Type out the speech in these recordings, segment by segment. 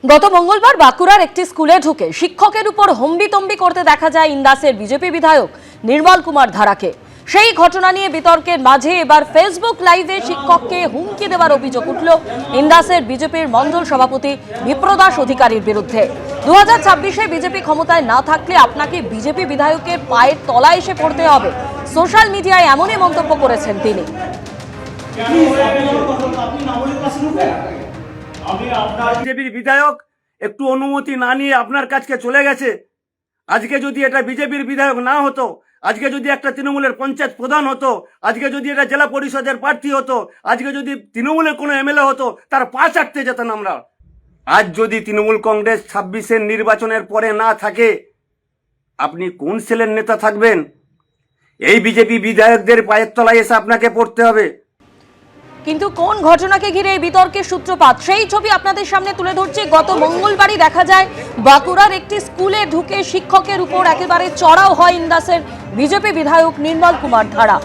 গত মঙ্গলবার বাঁকুড়ার একটি স্কুলে ঢুকে শিক্ষকের উপর হম্বিতম্বি করতে দেখা যায় ইন্দাসের বিজেপি বিধায়ক নির্মল কুমার ধারাকে। সেই ঘটনা নিয়ে বিতর্কের মাঝে এবার ফেসবুক লাইভে শিক্ষককে হুমকি দেওয়ার অভিযোগ উঠল ইন্দাসের বিজেপির মণ্ডল সভাপতি বিপ্রদাস অধিকারীর বিরুদ্ধে। 2026-এ বিজেপি ক্ষমতায় না থাকলে আপনাকে বিজেপি বিধায়কের পায়ের তলায় এসে পড়তে হবে। সোশ্যাল মিডিয়ায় এমনই মন্তব্য করেছেন তিনি। বিজেপির বিধায়ক একটু অনুমতি না নিয়ে আপনার কাছে চলে গেছে। আজকে যদি এটা বিজেপির বিধায়ক না হতো, আজকে যদি একটা তৃণমূলের পঞ্চায়েত প্রধান হতো, আজকে যদি এটা জেলা পরিষদের প্রার্থী হতো, আজকে যদি তৃণমূলের কোনো এমএলএ হতো, তার পা চাটতে যেতেন আমরা। আজ যদি তৃণমূল কংগ্রেস 26-এর নির্বাচনের পরে না থাকে, আপনি কোন সেলের নেতা থাকবেন? এই বিজেপি বিধায়কদের পায়ের তলায় এসে আপনাকে পড়তে হবে। কিন্তু কোন ঘটনাকে ঘিরে এই বিতর্কের সূত্রপাত, সেই ছবি আপনাদের সামনে তুলে ধরছে। গত মঙ্গলবারই দেখা যায় বাঁকুড়ার একটি স্কুলে ঢুকে শিক্ষকের উপর একেবারে চড়াও হয় ইন্দাসের বিজেপি বিধায়ক নির্মল কুমার ধারা।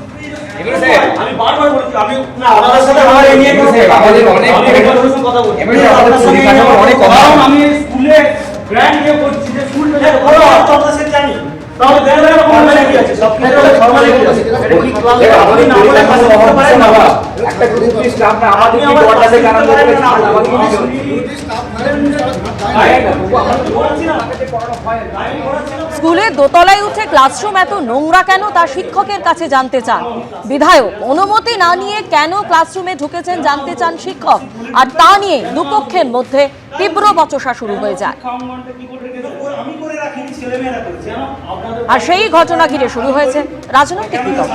স্কুলে দোতলায় উঠে ক্লাসরুম এত নোংরা কেন তা শিক্ষকের কাছে জানতে চান বিধায়ক। অনুমতি না নিয়ে কেন ক্লাসরুমে ঢুকেছেন জানতে চান শিক্ষক, আর তা নিয়ে দুপক্ষের মধ্যে তীব্র বচসা শুরু হয়ে যায়। আর সেই ঘটনা ঘিরে শুরু হয়েছে রাজনৈতিক বিতর্ক।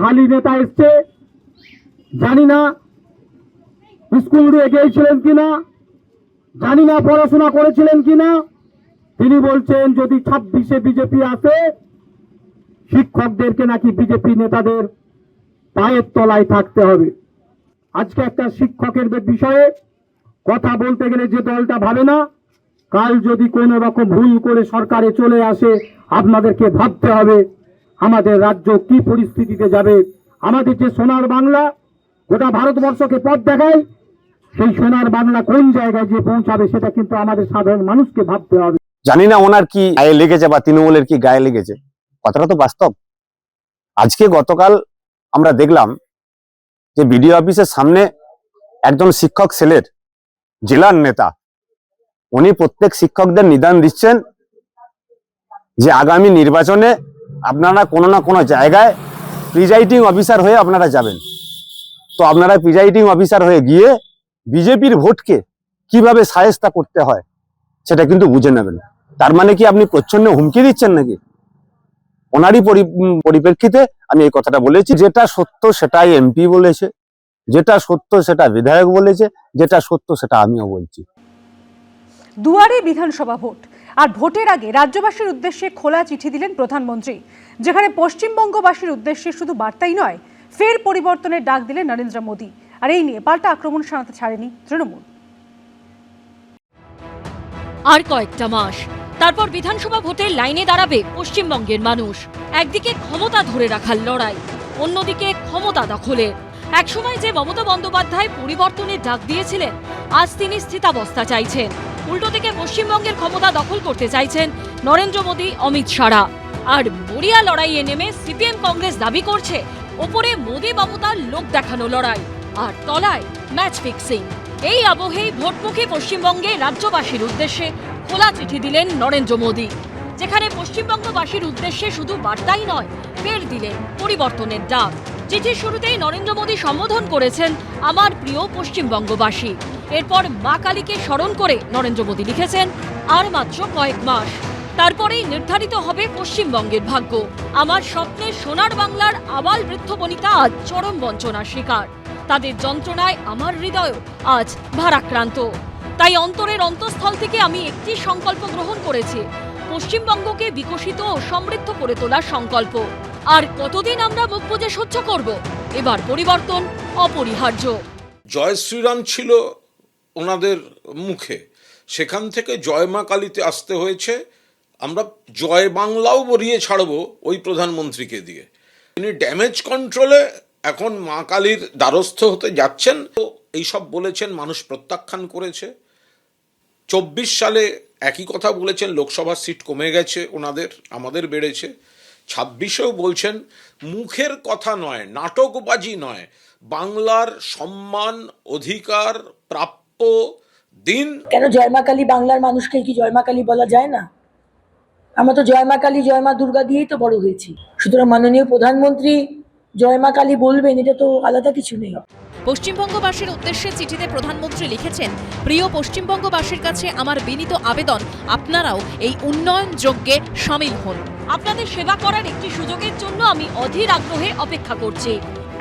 হালি নেতা এসছে, জানি না স্কুল দিয়ে গিয়েছিলেন কিনা, জানি না পড়াশোনা করেছিলেন কিনা। তিনি বলছেন যদি 26-এ বিজেপি আসে, শিক্ষকদেরকে নাকি বিজেপি নেতাদের পায়ের তলায় থাকতে হবে। আজকে একটা শিক্ষকের বিষয়ে কথা বলতে গেলে যে দলটা ভাবে না, কাল যদি কোনো রকম ভুল করে সরকারে চলে আসে, আপনাদেরকে ভাবতে হবে আমাদের রাজ্য কি পরিস্থিতিতে যাবে। আমাদের যে সোনার বাংলা গোটা ভারতবর্ষকে পথ দেখায়, সেই সোনার বাংলা কোন জায়গায় যে পৌঁছাবে সেটা কিন্তু আমাদের সাধারণ মানুষকে ভাবতে হবে। জানি না ওনার কি গায়ে লেগেছে বা তৃণমূলের কি গায়ে লেগেছে, কথাটা তো বাস্তব। আজকে গতকাল আমরা দেখলাম যে বিডিও অফিসের সামনে একজন শিক্ষক সেলের জেলার নেতা উনি প্রত্যেক শিক্ষকদের নিদান দিচ্ছেন যে আগামী নির্বাচনে আপনারা কোনো না কোনো জায়গায় প্রিজাইডিং অফিসার হয়ে আপনারা যাবেন। তো আপনারা প্রিজাইডিং অফিসার হয়ে গিয়ে বিজেপির ভোটকে কিভাবে সায়স্তা করতে হয় সেটা কিন্তু বুঝে নেবেন। তার মানে কি আপনি প্রচ্ছন্ন হুমকি দিচ্ছেন নাকি? ওনারই পরিপ্রেক্ষিতে আমি এই কথাটা বলেছি। যেটা সত্য সেটাই এমপি বলেছে, যেটা সত্য সেটা বিধায়ক বলেছে, যেটা সত্য সেটা আমিও বলছি। দুয়ারে বিধানসভা ভোট, আর ভোটের আগে রাজ্যবাসীর উদ্দেশ্যে খোলা চিঠি দিলেন প্রধানমন্ত্রী, যেখানে পশ্চিমবঙ্গবাসীর উদ্দেশ্যে শুধু বার্তাই নয়, ফের পরিবর্তনের ডাক দিলেন নরেন্দ্র মোদী। আর এই নিয়ে পাল্টা আক্রমণ শানাতে ছাড়েনি তৃণমূল। আর কয়েকটা মাস, তারপর বিধানসভা ভোটের লাইনে দাঁড়াবে পশ্চিমবঙ্গের মানুষ। একদিকে ক্ষমতা ধরে রাখার লড়াই, অন্যদিকে ক্ষমতা দখলের। একসময় যে মমতা বন্দ্যোপাধ্যায় পরিবর্তনের ডাক দিয়েছিলেন, আজ তিনি স্থিতাবস্থা চাইছেন। উল্টো থেকে পশ্চিমবঙ্গের ক্ষমতা দখল করতে চাইছেন নরেন্দ্র মোদী, অমিত শাহ। আর মরিয়া লড়াইয়ে নেমে সিপিএম কংগ্রেস দাবি করছে ওপরে মোদী মমতার লোক দেখানো লড়াই, আর তলায় ম্যাচ ফিক্সিং। এই আবহেই ভোটমুখী পশ্চিমবঙ্গে রাজ্যবাসীর উদ্দেশ্যে খোলা চিঠি দিলেন নরেন্দ্র মোদী, যেখানে পশ্চিমবঙ্গবাসীর উদ্দেশ্যে শুধু বার্তাই নয়, ফের দিলেন পরিবর্তনের ডাক। চিঠির শুরুতেই নরেন্দ্র মোদী সম্বোধন করেছেন আমার প্রিয় পশ্চিমবঙ্গবাসী। এরপর মা কালীকে স্মরণ করে নরেন্দ্র মোদী লিখেছেন আর মাত্র কয়েক মাস, তারপরেই নির্ধারিত হবে পশ্চিমবঙ্গের ভাগ্য। আমার স্বপ্নের সোনার বাংলার আবাল বৃদ্ধ বনিতা আজ চরম বঞ্চনার শিকার। তাদের যন্ত্রণায় আমার হৃদয় আজ ভারাক্রান্ত। তাই অন্তরের অন্তঃস্থল থেকে আমি একটি সংকল্প গ্রহণ করেছি, পশ্চিমবঙ্গকে বিকশিত ও সমৃদ্ধ করে তোলার সংকল্প। আর কতদিন আমরা মুখ বুজে সহ্য করব? এবার পরিবর্তন অপরিহার্য। জয় শ্রীরাম ছিল ওনাদের মুখে, সেখান থেকে জয় মা কালীতে আসতে হয়েছে। আমরা জয় বাংলাও বরিয়ে ছাড়বো ওই প্রধানমন্ত্রীকে দিয়ে। তিনি ড্যামেজ কন্ট্রোলে এখন মা কালীর দ্বারস্থ হতে যাচ্ছেন। তো এইসব বলেছেন, মানুষ প্রত্যাখ্যান করেছে। 24 সালে একই কথা বলেছেন, লোকসভার সিট কমে গেছে ওনাদের, আমাদের বেড়েছে। 26-এও বলছেন, মুখের কথা নয়, নাটকবাজি নয়, বাংলার সম্মান অধিকার প্রাপ্য দিন। কেন জয় মা কালী বাংলার মানুষকে কি জয় মা কালী বলা যায় না? আমরা তো জয় মা কালী জয় মা দুর্গা দিয়েই তো বড় হয়েছি। সুতরাং মাননীয় প্রধানমন্ত্রী জয় মা কালী বলবেন, এটা তো আলাদা কিছু নেই। পশ্চিমবঙ্গবাসীর উদ্দেশ্যে চিঠিতে প্রধানমন্ত্রী লিখেছেন, প্রিয় পশ্চিমবঙ্গবাসীর কাছে আমার বিনীত আবেদন, আপনারাও এই উন্নয়ন যজ্ঞে সামিল হন। আপনাদের সেবা করার একটি সুযোগের জন্য আমি অধীর আগ্রহে অপেক্ষা করছি।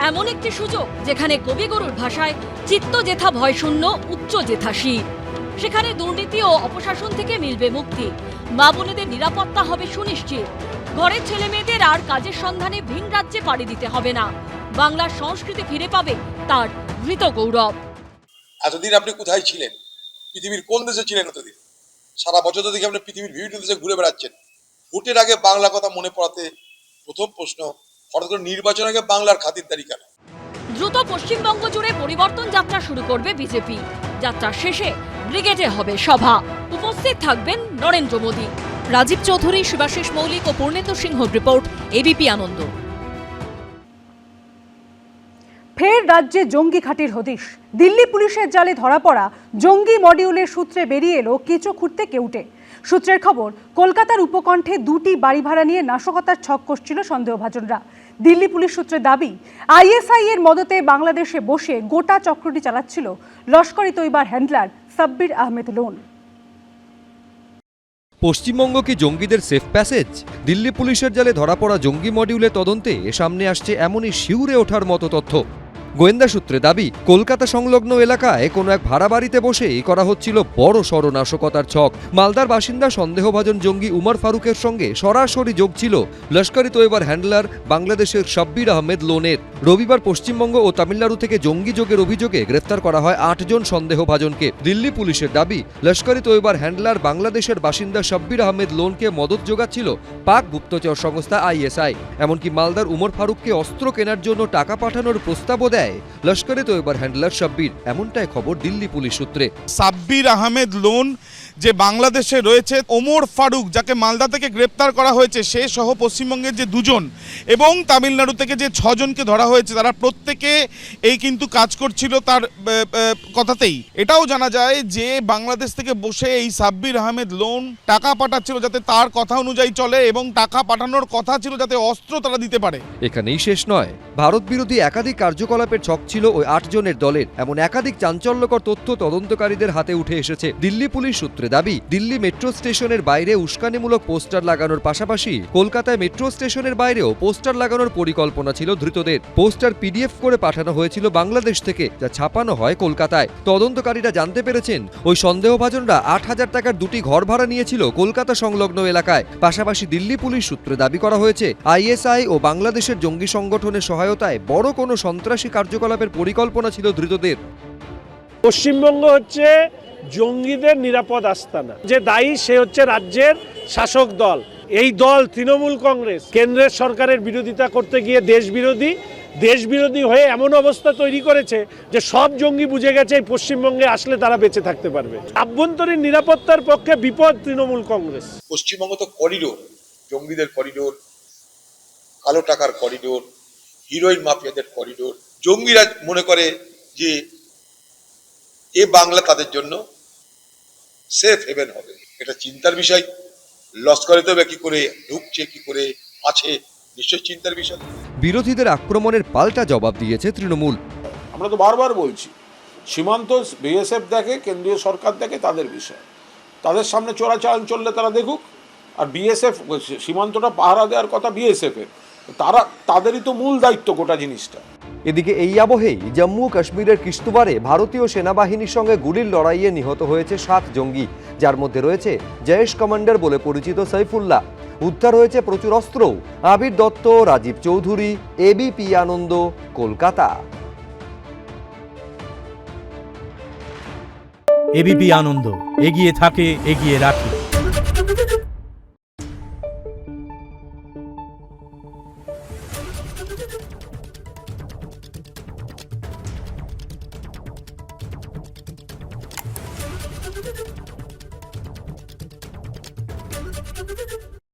এমন একটি সুযোগ যেখানে কবিগুরুর ভাষায় চিত্ত যেথা ভয়শূন্য উচ্চ যেথা শীত। সেখানে দুর্নীতি ও অপশাসন থেকে মিলবে মুক্তি, মা বোনেদের নিরাপত্তা হবে সুনিশ্চিত, ঘরের ছেলে মেয়েদের আর কাজের সন্ধানে ভিন রাজ্যে পাড়ি দিতে হবে না, বাংলার সংস্কৃতি ফিরে পাবে তার ধৃত গৌরব। এতদিন আপনি কোথায় ছিলেন? পৃথিবীর কোন দেশে ছিলেন এতদিন? সারা বছর তো দেখি আপনি পৃথিবীর বিভিন্ন দেশে ঘুরে বেড়াচ্ছেন। ভোটের আগে বাংলা কথা মনে পড়াতে প্রথম প্রশ্ন, হঠাৎ করে নির্বাচন আগে বাংলার খাতিরদারি কেন? দ্রুত পশ্চিমবঙ্গ জুড়ে পরিবর্তন যাত্রা শুরু করবে বিজেপি। যাত্রা শেষে ব্রিগেডে হবে সভা, উপস্থিত থাকবেন নরেন্দ্র মোদী। রাজীব চৌধুরী, শিবাশিস মৌলিক ও পূর্ণেন্দু সিংহর রিপোর্ট, এবিপি আনন্দ। ফের রাজ্যে জঙ্গি ঘাঁটির হদিশ। দিল্লি পুলিশের জালে ধরা পড়া জঙ্গি মডিউলের সূত্রে বেরিয়ে এলো কেঁচো খুঁড়তে কেউটে। সূত্রের খবর, কলকাতার উপকণ্ঠে 2টি বাড়ি ভাড়া নিয়ে নাশকতার ছক কষছিল সন্দেহভাজনরা। দিল্লি পুলিশ সূত্রে দাবি, আইএসআই এর মদতে বাংলাদেশে বসে গোটা চক্রটি চালাচ্ছিল লস্কর-ই তৈবার হ্যান্ডলার সাব্বির আহমেদ লোন। পশ্চিমবঙ্গ কি জঙ্গিদের সেফ প্যাসেজ? দিল্লি পুলিশের জালে ধরা পড়া জঙ্গি মডিউলের তদন্তে সামনে আসছে এমনই শিউরে ওঠার মতো তথ্য। গোয়েন্দা সূত্রে দাবি, কলকাতা সংলগ্ন এলাকায় কোনো এক ভাড়া বাড়িতে বসেই করা হচ্ছিল বড় সড় নাশকতার ছক। মালদার বাসিন্দা সন্দেহভাজন জঙ্গি উমর ফারুকের সঙ্গে সরাসরি যোগ ছিল লস্কর-ই তৈবার হ্যান্ডলার বাংলাদেশের সাব্বির আহমেদ লোনের। রবিবার পশ্চিমবঙ্গ ও তামিলনাড়ু থেকে জঙ্গি যোগের অভিযোগে গ্রেফতার করা হয় 8 জন সন্দেহভাজনকে। দিল্লি পুলিশের দাবি, লস্কর-ই তৈবার হ্যান্ডলার বাংলাদেশের বাসিন্দা সাব্বির আহমেদ লোনকে মদত যোগাচ্ছিল পাক গুপ্তচর সংস্থা আইএসআই। এমনকি মালদার উমর ফারুককে অস্ত্র কেনার জন্য টাকা পাঠানোর প্রস্তাবও দেয় লস্কর-ই তৈবার হ্যান্ডলার সাব্বির, এমনটাই খবর দিল্লি পুলিশ সূত্রে। সাব্বির আহমেদ লোন যে বাংলাদেশে রয়েছে, ওমর ফারুক যাকে মালদা থেকে গ্রেপ্তার করা হয়েছে সে সহ পশ্চিমবঙ্গের যে 2 জন এবং তামিলনাড়ু থেকে যে 6 জনকে ধরা হয়েছে, তারা প্রত্যেকে এই কিন্তু কাজ করছিল তার কথাতেই। এটাও জানা যায় যে বাংলাদেশ থেকে বসে এই সাব্বির আহমেদ লোন টাকা পাঠাচ্ছিল যাতে তার কথা অনুযায়ী চলে, এবং টাকা পাঠানোর কথা ছিল যাতে অস্ত্র তারা দিতে পারে। এখানেই শেষ নয়, ভারত বিরোধী একাধিক কার্যকলাপের ছক ছিল ওই 8 জনের দলের। এমন একাধিক চাঞ্চল্যকর তথ্য তদন্তকারীদের হাতে উঠে এসেছে। দিল্লি পুলিশ সূত্রে দাবি, দিল্লি মেট্রো স্টেশনের বাইরে উস্কানিমূলক পোস্টার লাগানোর পাশাপাশি কলকাতায় মেট্রো স্টেশনের বাইরেও পোস্টার লাগানোর পরিকল্পনা ছিল ধৃতদের। পোস্টার পিডিএফ করে পাঠানো হয়েছিল বাংলাদেশ থেকে, যা ছাপানো হয় কলকাতায়। তদন্তকারীরা জানতে পেরেছেন, ওই সন্দেহভাজনরা 8,000 টাকার 2টি ঘর ভাড়া নিয়েছিল কলকাতা সংলগ্ন এলাকায়। পাশাপাশি দিল্লি পুলিশ সূত্রে দাবি করা হয়েছে, আইএসআই ও বাংলাদেশের জঙ্গি সংগঠনের সহায়তায় বড় কোনো সন্ত্রাসী কার্যকলাপের পরিকল্পনা ছিল ধৃতদের। পশ্চিমবঙ্গ হচ্ছে জঙ্গিদের নিরাপদ আস্তানা। যে দায়ী সে হচ্ছে রাজ্যের শাসক দল। এই দল তৃণমূল কংগ্রেস কেন্দ্রের সরকারের বিরোধিতা করতে গিয়ে দেশবিরোধী হয়ে এমন অবস্থা তৈরি করেছে যে সব জঙ্গি বুঝে গেছে এই পশ্চিমবঙ্গে আসলে তারা বেঁচে থাকতে পারবে। আভ্যন্তরীণ নিরাপত্তার পক্ষে বিপদ তৃণমূল কংগ্রেস। পশ্চিমবঙ্গ তো করিডোর, জঙ্গিদের করিডোর, কালো টাকার করিডোর, হিরোইন মাফিয়াদের করিডোর। জঙ্গিরা মনে করে যে এ বাংলা তাদের জন্য সেফ হেভেন হবে। এটা চিন্তার বিষয়। লস্করে তো কি করে ঢুকছে, কি করে আছে, নিশ্চয় চিন্তার বিষয়। বিরোধীদের আক্রমণের পাল্টা জবাব দিয়েছে তৃণমূল। আমরা তো বারবার বলছি, সীমান্ত বিএসএফ দেখে, কেন্দ্রীয় সরকার দেখে, তাদের বিষয়। তাদের সামনে চোরাচালান চললে তারা দেখুক। আর বিএসএফ, সীমান্তটা পাহারা দেওয়ার কথা বিএসএফের, তাদেরই তো মূল দায়িত্ব গোটা জিনিসটা। এদিকে এই আবহেই জম্মু কাশ্মীরের কিশতওয়ারে ভারতীয় সেনাবাহিনীর সঙ্গে গুলির লড়াইয়ে নিহত হয়েছে 7 জঙ্গি, যার মধ্যে রয়েছে জয়েশ কমান্ডার বলে পরিচিত সাইফুল্লাহ। উদ্ধার হয়েছে প্রচুর অস্ত্রও। আবির দত্ত, রাজীব চৌধুরী, এবিপি আনন্দ, কলকাতা। এবিপি আনন্দ, এগিয়ে থাকে, এগিয়ে রাখে। Thank you.